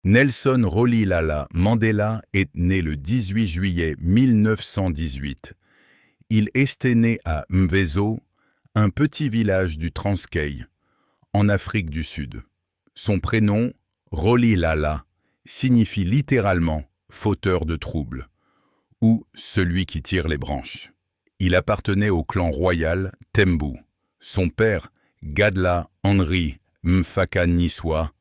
Nelson Rolihlahla Mandela est né le 18 juillet 1918. Il est né à Mvezo, un petit village du Transkei, en Afrique du Sud. Son prénom, Rolihlahla, signifie littéralement « fauteur de troubles » ou « celui qui tire les branches ». Il appartenait au clan royal Tembu. Son père, Gadla Henry Mfakaniswa,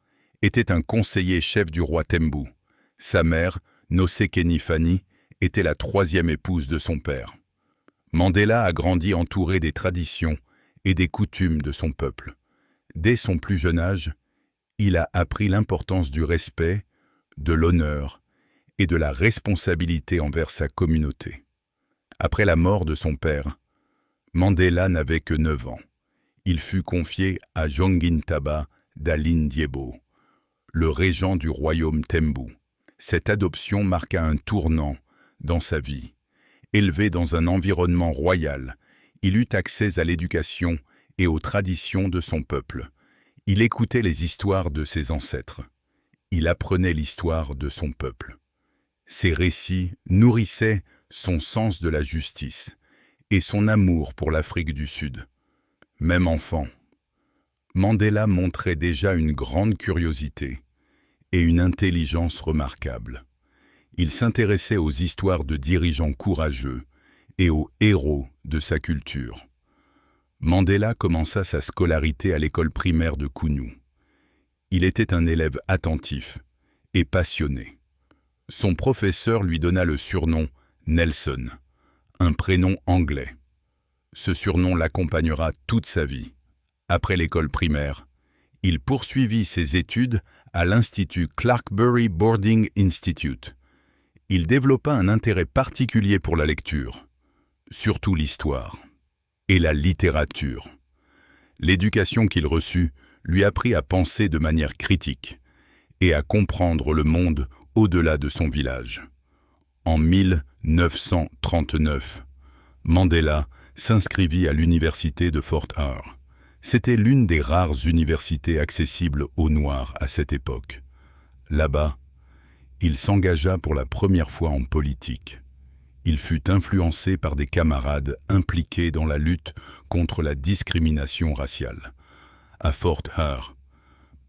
était un conseiller chef du roi Tembu. Sa mère, Nosekeni Fanny, était la troisième épouse de son père. Mandela a grandi entouré des traditions et des coutumes de son peuple. Dès son plus jeune âge, il a appris l'importance du respect, de l'honneur et de la responsabilité envers sa communauté. Après la mort de son père, Mandela n'avait que 9 ans. Il fut confié à Jongintaba Dalindyebo, le régent du royaume Tembu. Cette adoption marqua un tournant dans sa vie. Élevé dans un environnement royal, il eut accès à l'éducation et aux traditions de son peuple. Il écoutait les histoires de ses ancêtres. Il apprenait l'histoire de son peuple. Ces récits nourrissaient son sens de la justice et son amour pour l'Afrique du Sud. Même enfant, Mandela montrait déjà une grande curiosité et une intelligence remarquable. Il s'intéressait aux histoires de dirigeants courageux et aux héros de sa culture. Mandela commença sa scolarité à l'école primaire de Kounou. Il était un élève attentif et passionné. Son professeur lui donna le surnom Nelson, un prénom anglais. Ce surnom l'accompagnera toute sa vie. Après l'école primaire, il poursuivit ses études à l'Institut Clarkbury Boarding Institute. Il développa un intérêt particulier pour la lecture, surtout l'histoire, et la littérature. L'éducation qu'il reçut lui apprit à penser de manière critique et à comprendre le monde au-delà de son village. En 1939, Mandela s'inscrivit à l'université de Fort Hare. C'était l'une des rares universités accessibles aux Noirs à cette époque. Là-bas, il s'engagea pour la première fois en politique. Il fut influencé par des camarades impliqués dans la lutte contre la discrimination raciale. À Fort Hare,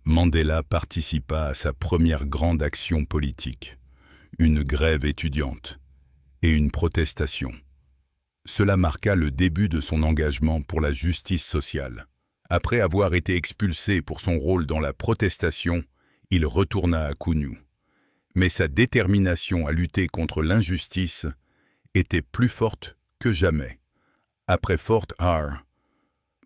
Mandela participa à sa première grande action politique, une grève étudiante et une protestation. Cela marqua le début de son engagement pour la justice sociale. Après avoir été expulsé pour son rôle dans la protestation, il retourna à Kounou. Mais sa détermination à lutter contre l'injustice était plus forte que jamais. Après Fort Hare,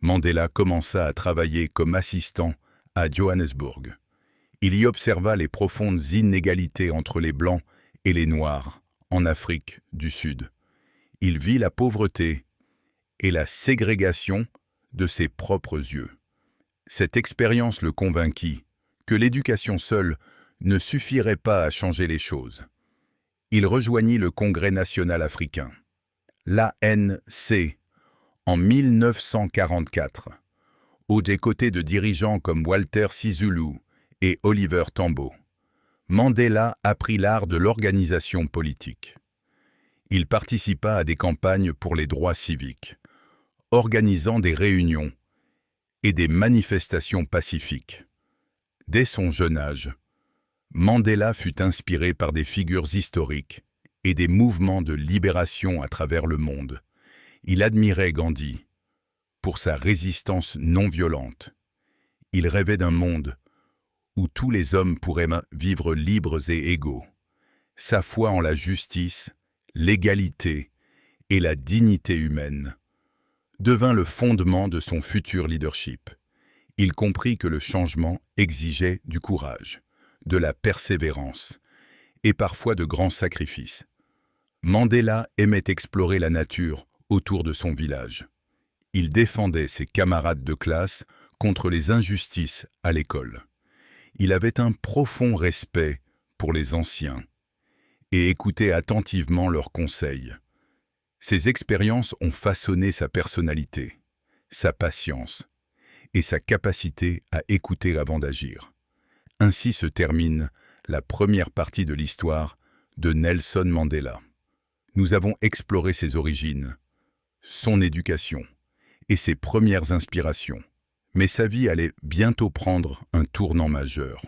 Mandela commença à travailler comme assistant à Johannesburg. Il y observa les profondes inégalités entre les Blancs et les Noirs en Afrique du Sud. Il vit la pauvreté et la ségrégation de ses propres yeux. Cette expérience le convainquit que l'éducation seule ne suffirait pas à changer les choses. Il rejoignit le Congrès national africain, l'ANC, en 1944, aux côtés de dirigeants comme Walter Sisulu et Oliver Tambo. Mandela apprit l'art de l'organisation politique. Il participa à des campagnes pour les droits civiques, organisant des réunions et des manifestations pacifiques. Dès son jeune âge, Mandela fut inspiré par des figures historiques et des mouvements de libération à travers le monde. Il admirait Gandhi pour sa résistance non violente. Il rêvait d'un monde où tous les hommes pourraient vivre libres et égaux. Sa foi en la justice, l'égalité et la dignité humaine devint le fondement de son futur leadership. Il comprit que le changement exigeait du courage, de la persévérance et parfois de grands sacrifices. Mandela aimait explorer la nature autour de son village. Il défendait ses camarades de classe contre les injustices à l'école. Il avait un profond respect pour les anciens et écoutait attentivement leurs conseils. Ces expériences ont façonné sa personnalité, sa patience et sa capacité à écouter avant d'agir. Ainsi se termine la première partie de l'histoire de Nelson Mandela. Nous avons exploré ses origines, son éducation et ses premières inspirations. Mais sa vie allait bientôt prendre un tournant majeur.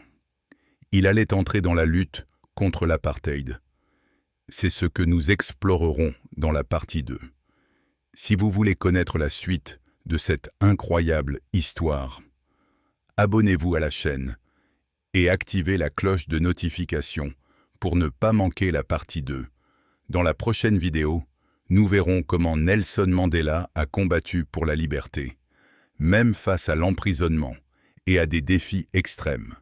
Il allait entrer dans la lutte contre l'apartheid. C'est ce que nous explorerons dans la partie 2. Si vous voulez connaître la suite de cette incroyable histoire, abonnez-vous à la chaîne et activez la cloche de notification pour ne pas manquer la partie 2. Dans la prochaine vidéo, nous verrons comment Nelson Mandela a combattu pour la liberté, même face à l'emprisonnement et à des défis extrêmes.